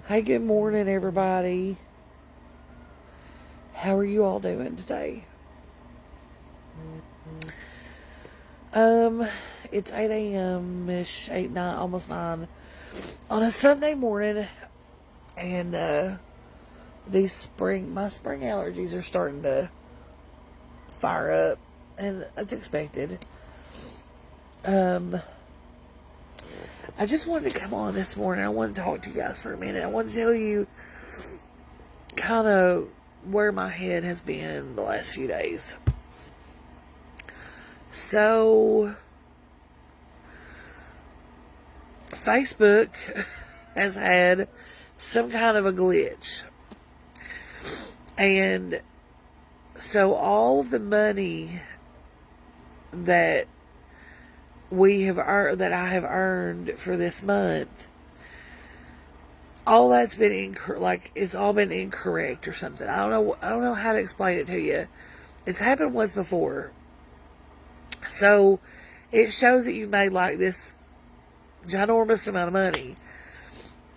Hey, good morning, everybody. How are you all doing today? Um, it's 8 a.m. ish, 8, 9, almost 9 on a Sunday morning, and my spring allergies are starting to fire up, and it's expected. Um, I just wanted to come on this morning. I want to talk to you guys for a minute. I want to tell you kind of where my head has been the last few days. So, Facebook has had some kind of a glitch. And so all of the money that that I have earned for this month, all that's been it's all been incorrect or something. I don't know how to explain it to you. It's happened once before. So it shows that you've made like this ginormous amount of money.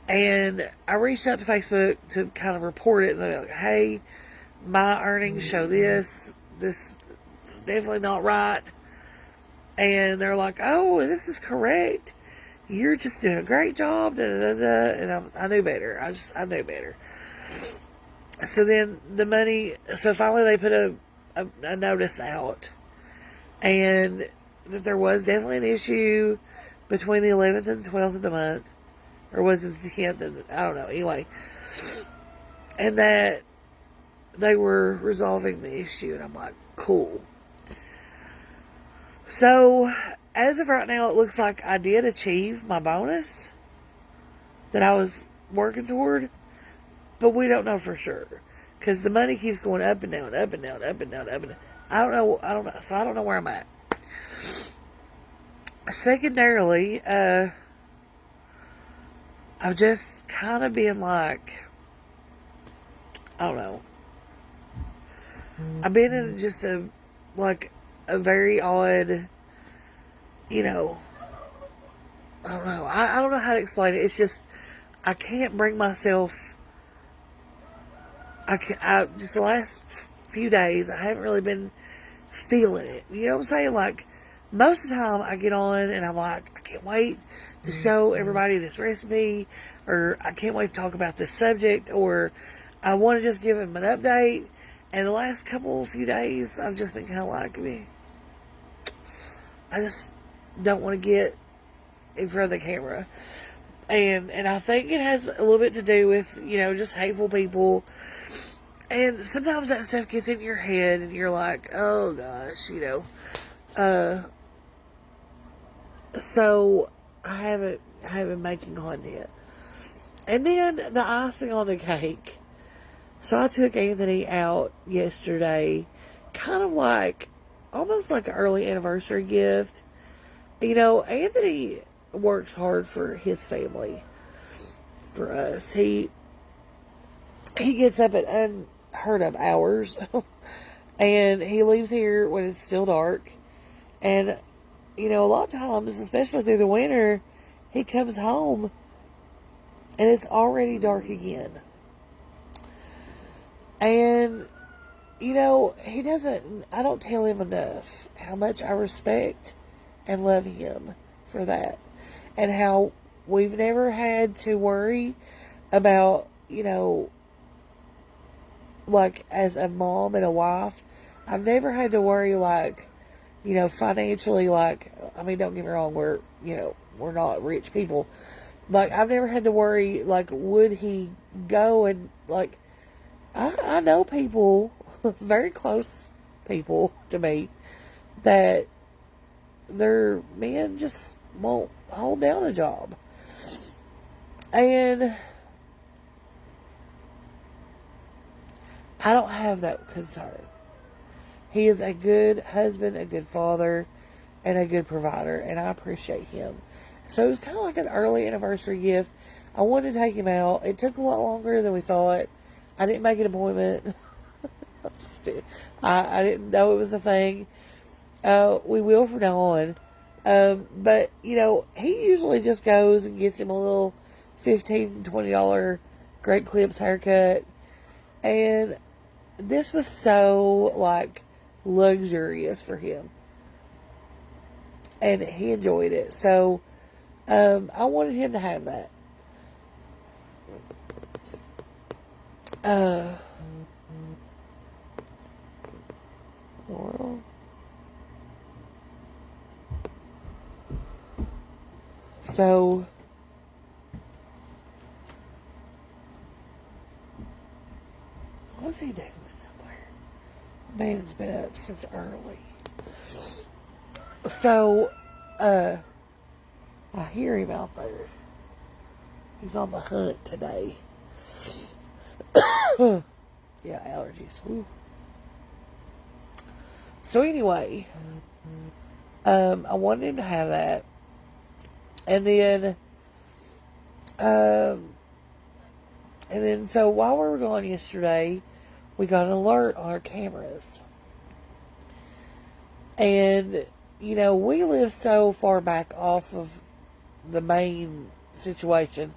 And I reached out to Facebook to kind of report it. And they're like, hey, my earnings show this. This is definitely not right. And they're like, oh, this is correct. You're just doing a great job. Da, da, da, da. And I knew better. I knew better. So then so finally they put a notice out. And that there was definitely an issue between the 11th and 12th of the month. Or was it the 10th? I don't know. Anyway. And that they were resolving the issue. And I'm like, cool. So, as of right now, it looks like I did achieve my bonus that I was working toward. But we don't know for sure. Because the money keeps going up and down, up and down, up and down, up and down. I don't know. So I don't know where I'm at. Secondarily, I've just kind of been like, I don't know. I've been in just a very odd, I don't know. I don't know how to explain it. It's just, I can't bring myself, just the last few days, I haven't really been feeling it. You know what I'm saying? Like, most of the time I get on and I'm like, I can't wait to show everybody this recipe, or I can't wait to talk about this subject, or I want to just give them an update. And the last few days, I've just been kind of like, I just don't want to get in front of the camera. And I think it has a little bit to do with, just hateful people. And sometimes that stuff gets in your head and you're like, oh gosh, So I haven't been making content. And then the icing on the cake. So I took Anthony out yesterday, kind of almost like an early anniversary gift. Anthony works hard for his family, for us. He gets up at unheard of hours, and he leaves here when it's still dark. And, a lot of times, especially through the winter, he comes home and it's already dark again. And, I don't tell him enough how much I respect and love him for that. And how we've never had to worry about, as a mom and a wife, I've never had to worry, financially, don't get me wrong, we're not rich people. I've never had to worry, would he go and, I know people, very close people to me, that their men just won't hold down a job. And I don't have that concern. He is a good husband, a good father, and a good provider, and I appreciate him. So it was kind of like an early anniversary gift. I wanted to take him out. It took a lot longer than we thought. I didn't make an appointment. I didn't know it was a thing. We will from now on. But, he usually just goes and gets him a little $15, $20 great clips haircut. And this was so, like, luxurious for him. And he enjoyed it. So, I wanted him to have that. Well, so, what's he doing up there? Man's been up since early. So, I hear him out there. He's on the hunt today. Yeah, allergies. Woo. So anyway, I wanted him to have that. And then, so while we were gone yesterday, we got an alert on our cameras. And, you know, we live so far back off of the main situation.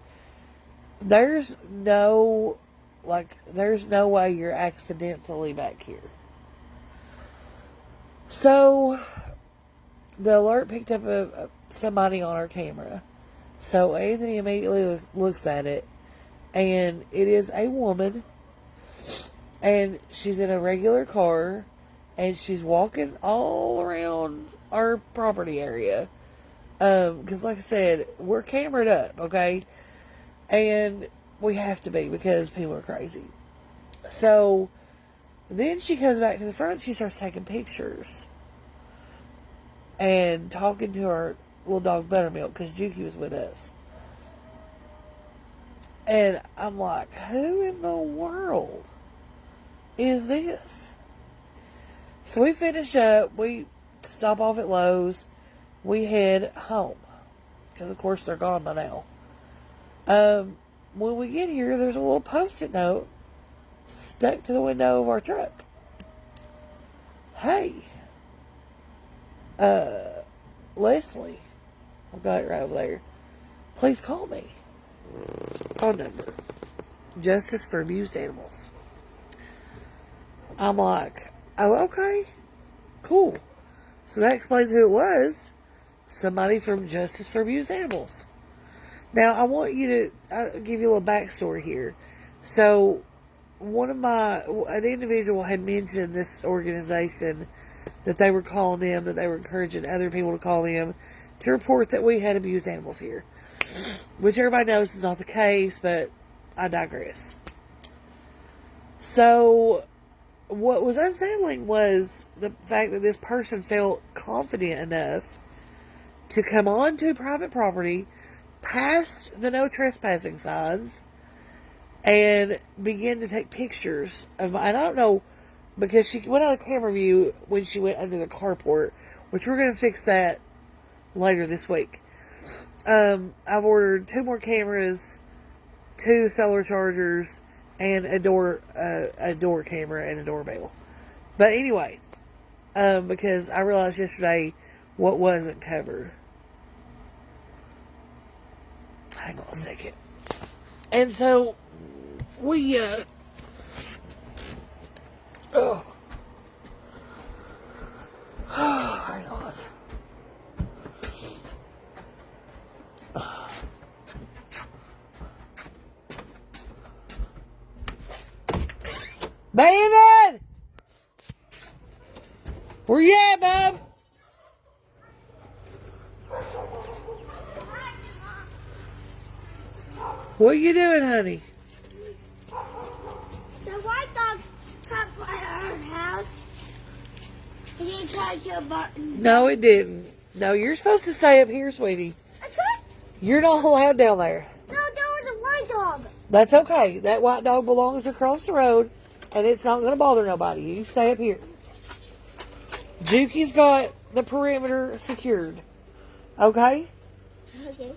There's no way you're accidentally back here. So, the alert picked up somebody on our camera. So, Anthony immediately looks at it. And it is a woman. And she's in a regular car. And she's walking all around our property area. Because like I said, we're cameraed up, okay? And we have to be because people are crazy. So, then she comes back to the front. She starts taking pictures. And talking to our little dog Buttermilk because Juki was with us. And I'm like, who in the world is this? So we finish up. We stop off at Lowe's. We head home. Because, of course, they're gone by now. When we get here, there's a little Post-it note stuck to the window of our truck. Hey, Leslie, I've got it right over there. Please call me. Phone number. Justice for Abused Animals. I'm like, oh, okay. Cool. So that explains who it was. Somebody from Justice for Abused Animals. Now, I want you to I'll give you a little backstory here. So, an individual had mentioned this organization, that they were calling them, that they were encouraging other people to call them to report that we had abused animals here. Which everybody knows is not the case, but I digress. So, what was unsettling was the fact that this person felt confident enough to come onto private property, past the no trespassing signs, and begin to take pictures of my, and I don't know, because she went out of camera view when she went under the carport, which we're going to fix that later this week. I've ordered 2 more cameras, 2 cellular chargers, and a door camera and a doorbell. But anyway, because I realized yesterday what wasn't covered. Hang on a second. And so, we, hang on. David! Where you at, bub? What are you doing, honey? The white dog come by our house. And he tried to kill Barton. No, it didn't. No, you're supposed to stay up here, sweetie. I tried. You're not allowed down there. No, there was a white dog. That's okay. That white dog belongs across the road, and it's not going to bother nobody. You stay up here. Juki's got the perimeter secured. Okay? Okay.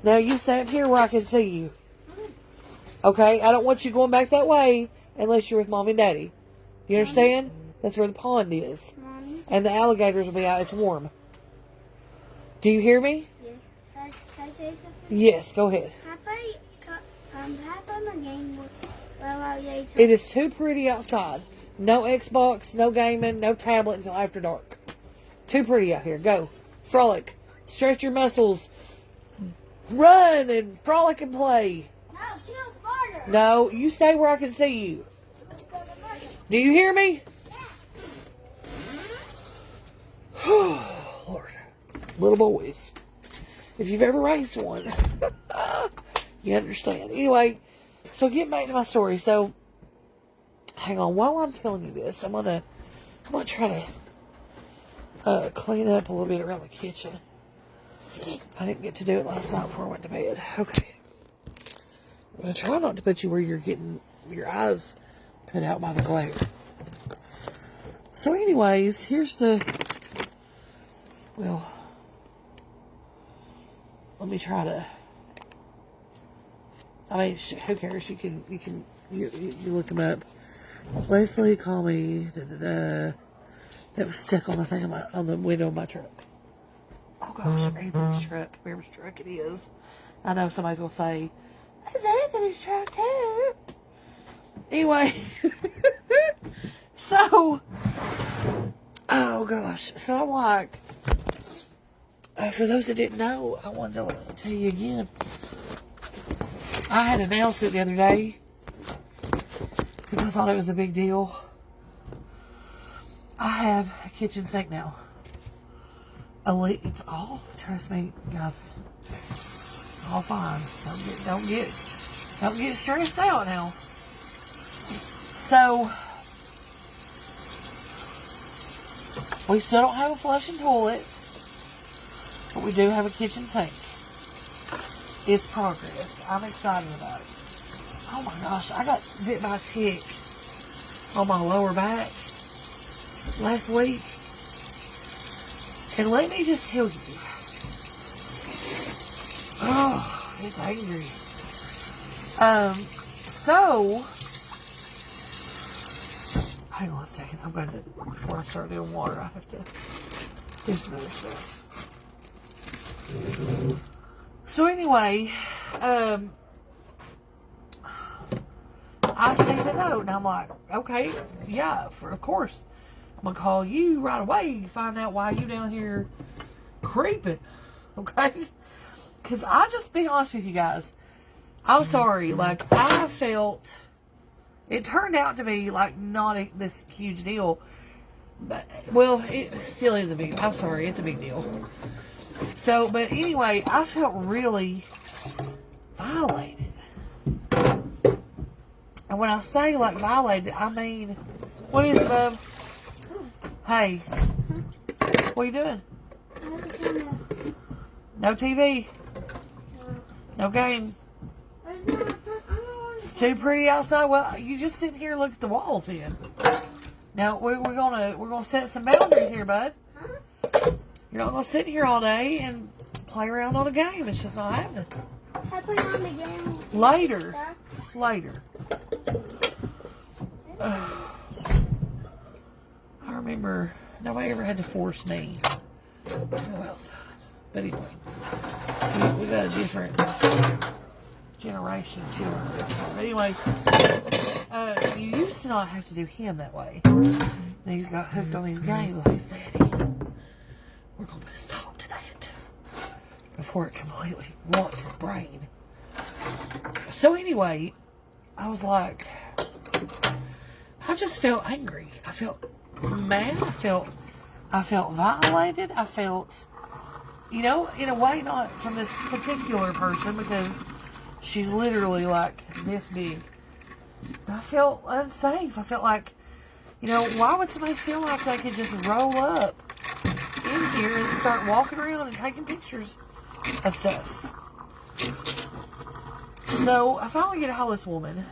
Now you stay up here where I can see you. Okay? I don't want you going back that way unless you're with Mom and Daddy. You understand? That's where the pond is. Mommy? And the alligators will be out. It's warm. Do you hear me? Yes. Can I say something? Yes, go ahead. Papa, my game. Well, yeah, It is too pretty outside. No Xbox, no gaming, no tablet until after dark. Too pretty out here. Go. Frolic. Stretch your muscles. Run and frolic and play. No, kill Barter. No, you stay where I can see you. Do you hear me? Lord. Little boys. If you've ever raised one, you understand. Anyway, so getting back to my story. So, hang on. While I'm telling you this, I'm gonna try to clean up a little bit around the kitchen. I didn't get to do it last night before I went to bed. Okay. I'm gonna try not to put you where you're getting your eyes put out by the glare. So, anyways, here's the. Well, let me try to. I mean, who cares? You look them up. Leslie, call me. Da, da, da. That was stuck on the thing on the window of my truck. Oh gosh, Anthony's truck, whoever's truck it is. I know somebody's gonna say, "It's Anthony's truck too." Anyway, so, oh gosh, so I'm like, for those that didn't know, I wanted to tell you again. I had announced it the other day because I thought it was a big deal. I have a kitchen sink now. It's all, trust me, guys, all fine. Don't get stressed out now. So, we still don't have a flushing toilet, but we do have a kitchen sink. It's progress. I'm excited about it. Oh my gosh, I got bit by a tick on my lower back last week. And let me just tell you. Oh, it's angry. So, hang on a second. I'm going to, before I start doing water, I have to do some other stuff. So anyway, I see the note and I'm like, okay, yeah, of course. I'm going to call you right away, find out why you down here creeping, okay? Because I just be honest with you guys, I'm sorry, like, I felt, it turned out to be, like, not this huge deal, but, well, it still is a big, I'm sorry, it's a big deal. So, but anyway, I felt really violated. And when I say, like, violated, I mean, what is it, bub? Hey, what are you doing? No TV. No game. It's too pretty outside. Well, you just sit here and look at the walls then. Now we're gonna set some boundaries here, bud. You're not gonna sit here all day and play around on a game. It's just not happening. I play on the game. Later. I remember nobody ever had to force me to go outside. But anyway, we got a different generation of children. But anyway, you used to not have to do him that way. Now he's got hooked on these games with his daddy. We're going to put a stop to that before it completely rots his brain. So anyway, I was like, I just felt angry. I felt mad. I felt violated. I felt, in a way, not from this particular person because she's literally like this big. But I felt unsafe. I felt like, why would somebody feel like they could just roll up in here and start walking around and taking pictures of stuff? So I finally get a hold of this woman,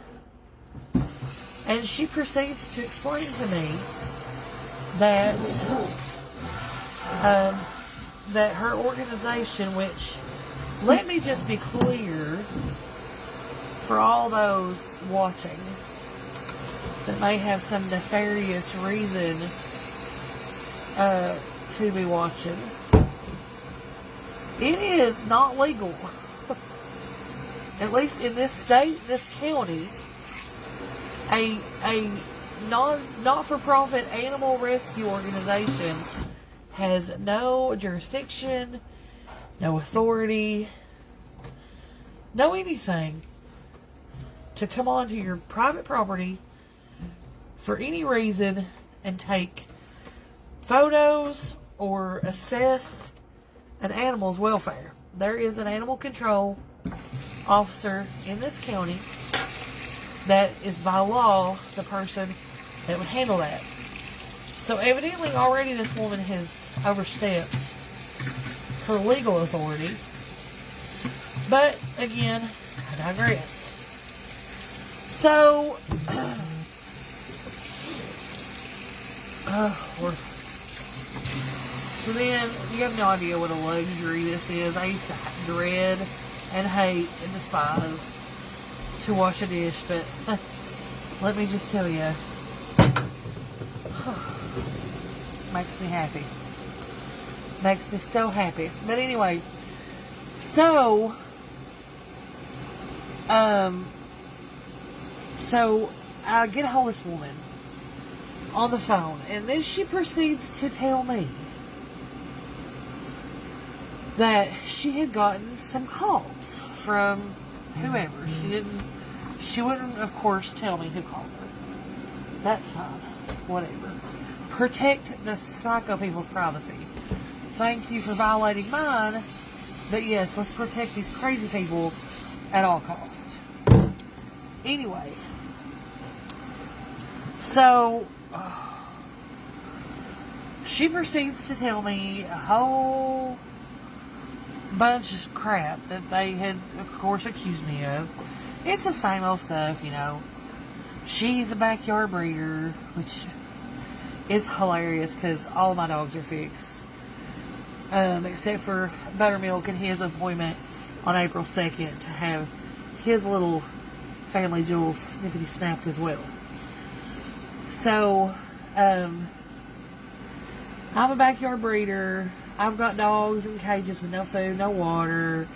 and she proceeds to explain to me that that her organization, which, let me just be clear for all those watching that may have some nefarious reason to be watching, it is not legal. at least in this state, this county, a not-for-profit animal rescue organization has no jurisdiction, no authority, no anything to come onto your private property for any reason and take photos or assess an animal's welfare. There is an animal control officer in this county that is by law the person that would handle that. So evidently already this woman has overstepped her legal authority. But again, I digress. So, Lord. So then, you have no idea what a luxury this is. I used to dread and hate and despise to wash a dish, but let me just tell you, makes me happy. Makes me so happy. But anyway, so I get a hold of this woman on the phone, and then she proceeds to tell me that she had gotten some calls from whoever. She wouldn't, of course, tell me who called her. That's fine. Whatever. Protect the psycho people's privacy. Thank you for violating mine, but yes, let's protect these crazy people at all costs. Anyway, so she proceeds to tell me a whole bunch of crap that they had, of course, accused me of. It's the same old stuff, you know. She's a backyard breeder, which is hilarious because all of my dogs are fixed. Except for Buttermilk and his appointment on April 2nd to have his little family jewels snippety snapped as well. So, I'm a backyard breeder. I've got dogs in cages with no food, no water.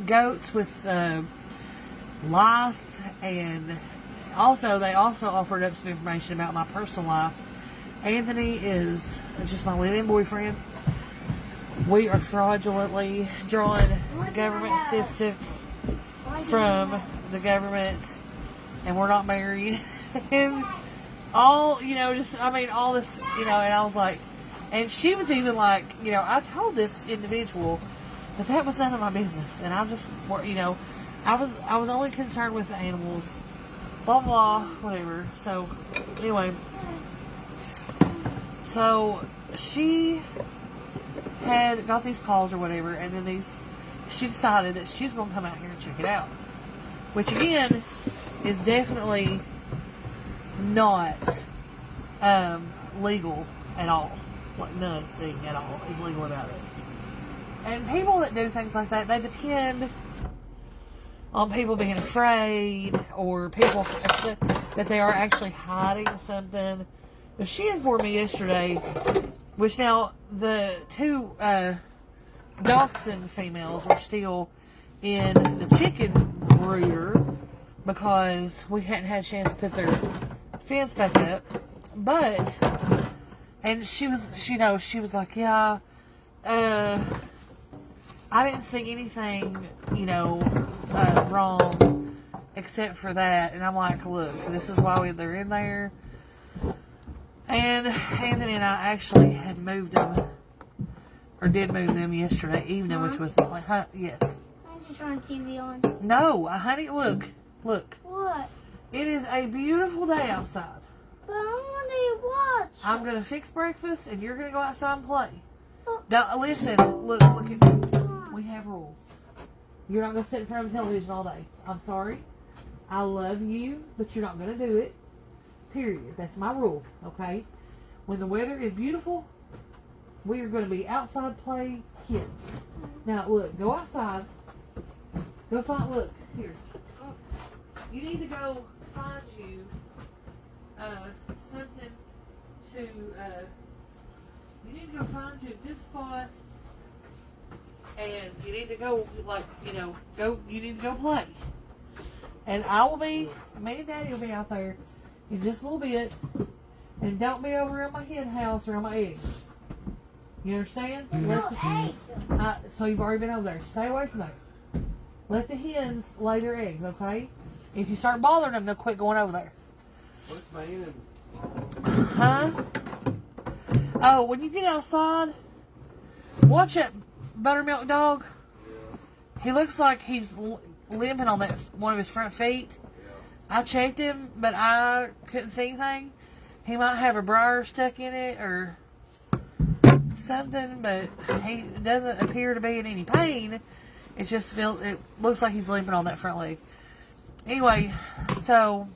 Goats with lice, and they also offered up some information about my personal life. Anthony is just my live-in boyfriend. We are fraudulently drawing government assistance from the government, and we're not married. And all, all this, and I was like, and she was even like, I told this individual that was none of my business, and I just, I was only concerned with the animals, blah, blah, whatever. So, anyway, so she had got these calls or whatever, and then she decided that she's going to come out here and check it out, which again is definitely not legal at all. Like, nothing at all is legal about it. And people that do things like that, they depend on people being afraid, or people that they are actually hiding something. But she informed me yesterday, which now the two dachshund females were still in the chicken brooder because we hadn't had a chance to put their fence back up. But, and she was like, yeah, I didn't see anything, wrong except for that. And I'm like, look, this is why they're in there. And Anthony and I actually had moved them, or did move them yesterday evening, which was like, yes. I'm just turning TV on. No, honey, look. What? It is a beautiful day outside. But I want to watch. I'm going to fix breakfast, and you're going to go outside and play. Oh. Now, listen, look at me. We have rules. You're not going to sit in front of the television all day. I'm sorry. I love you, but you're not going to do it. Period. That's my rule, okay? When the weather is beautiful, we are going to be outside play kids. Now, look, go outside. Go find, look, here. You need to go find you something to, you need to go find you a good spot and you need to go, like, you need to go play. And I will be, me and Daddy will be out there in just a little bit. And don't be over in my hen house or on my eggs. You understand? No eggs. So you've already been over there. Stay away from there. Let the hens lay their eggs, okay? If you start bothering them, they'll quit going over there. What's my end? Huh? Oh, when you get outside, watch that buttermilk dog. He looks like he's limping on that one of his front feet. I checked him, but I couldn't see anything. He might have a briar stuck in it or something, but he doesn't appear to be in any pain. It just it looks like he's limping on that front leg. Anyway, so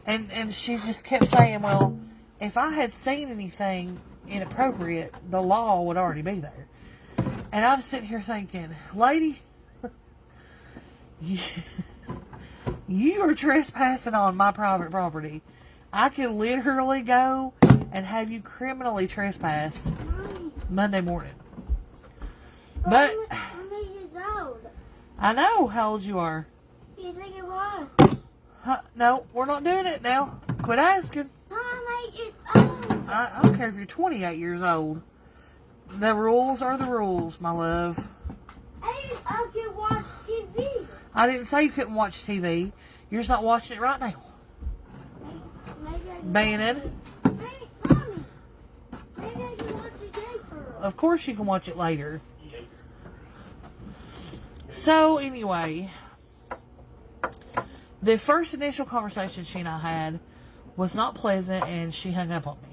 and she just kept saying, well, if I had seen anything inappropriate, the law would already be there. And I'm sitting here thinking, lady, you are trespassing on my private property. I could literally go and have you criminally trespassed Monday morning. But I'm 8 years old. I know how old you are. You think it was? No, we're not doing it now. Quit asking. No, I'm 8 years old. I don't care if you're 28 years old. The rules are the rules, my love. I can watch TV. I didn't say you couldn't watch TV. You're just not watching it right now. Maybe I can Bannon, Mommy, maybe I can watch it later. of course you can watch it later. So, anyway, the first initial conversation she and I had was not pleasant, and she hung up on me.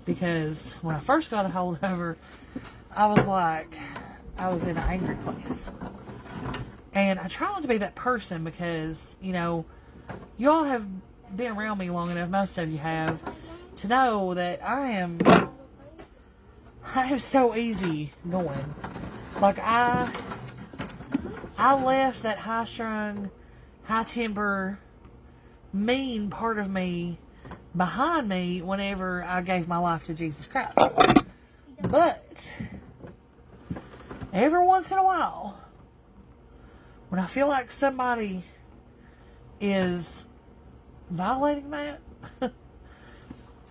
Because when I first got a hold of her, I was in an angry place. And I try not to be that person because, you all have been around me long enough, most of you have, to know that I am so easy going. Like, I left that high-strung, high-temper, mean part of me behind me whenever I gave my life to Jesus Christ. But every once in a while, when I feel like somebody is violating that,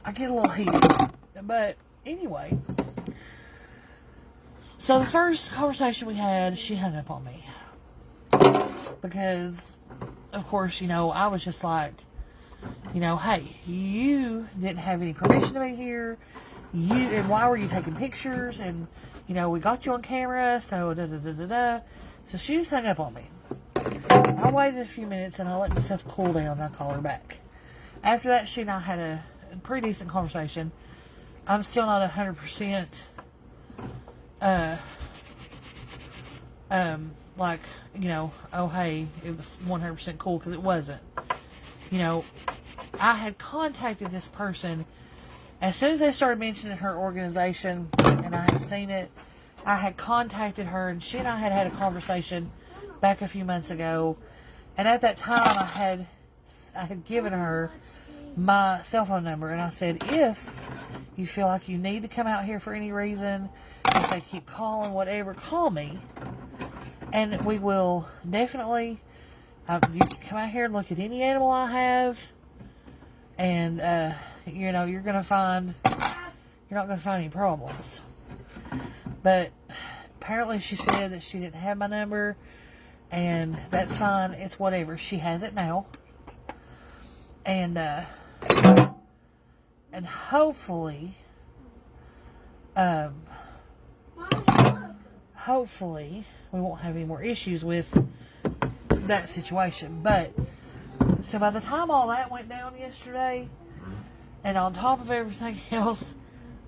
I get a little heated. But anyway, so the first conversation we had, she hung up on me. Because, of course, I was just like, hey, you didn't have any permission to be here. And why were you taking pictures? And, we got you on camera, so da-da-da-da-da. So she just hung up on me. I waited a few minutes and I let myself cool down and I called her back. After that, she and I had a pretty decent conversation. I'm still not 100% like, oh hey, it was 100% cool, because it wasn't. I had contacted this person as soon as they started mentioning her organization and I had seen it. I had contacted her, and she and I had a conversation back a few months ago, and at that time I had given her my cell phone number, and I said, if you feel like you need to come out here for any reason, if they keep calling, whatever, call me, and we will definitely, you can come out here and look at any animal I have, and you're not going to find any problems. But apparently she said that she didn't have my number, and that's fine. It's whatever. She has it now. And hopefully, hopefully we won't have any more issues with that situation. But, so by the time all that went down yesterday, and on top of everything else,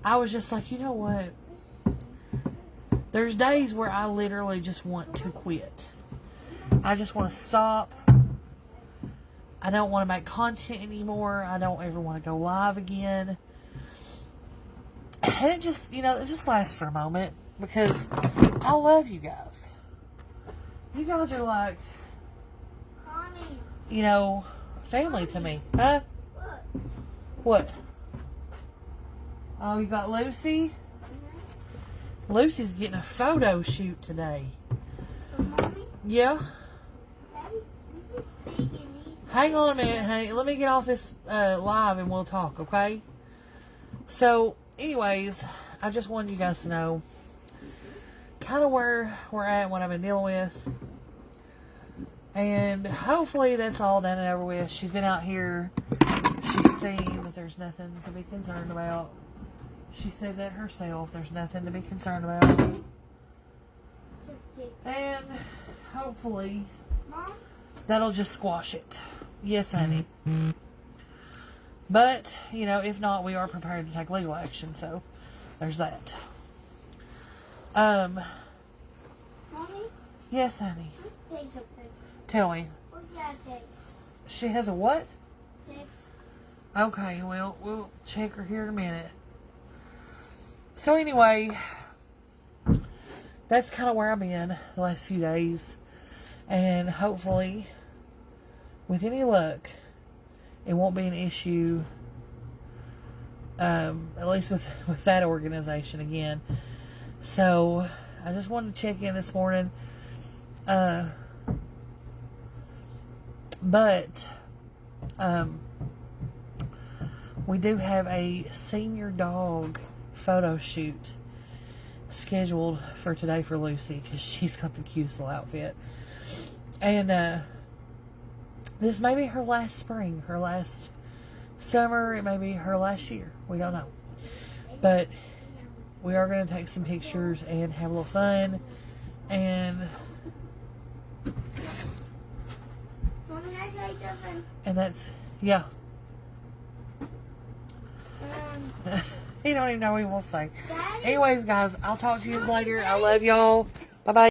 I was just like, you know what? There's days where I literally just want to quit. I just want to stop. I don't want to make content anymore. I don't ever want to go live again. And it just, it just lasts for a moment, because I love you guys. You guys are like, Mommy. Family to me. Huh? What? Oh, you got Lucy? Lucy's getting a photo shoot today. Mommy, Yeah? Daddy, this is big and these. Hang on a minute, honey. Let me get off this live and we'll talk, okay? So, anyways, I just wanted you guys to know kind of where we're at, what I've been dealing with. And hopefully that's all done and over with. She's been out here. She's seen that there's nothing to be concerned about. She said that herself. There's nothing to be concerned about. And hopefully Mom, that'll just squash it. Yes, honey. But, you know, if not, we are prepared to take legal action. So, there's that. Mommy, Yes, honey. say something. Tell me. What's that say? She has a what? 6. Okay, well, we'll check her here in a minute. So anyway, that's kind of where I've been the last few days. And hopefully, with any luck, it won't be an issue, at least with that organization again. So, I just wanted to check in this morning. But we do have a senior dog photo shoot scheduled for today for Lucy because she's got the cutest little outfit. And this may be her last spring, her last summer, it may be her last year. We don't know. But we are going to take some pictures and have a little fun. And Mommy, can I tell you something? that's, yeah. He don't even know what he wants to say. Daddy? Anyways, guys, I'll talk to you later. I love y'all. Bye-bye.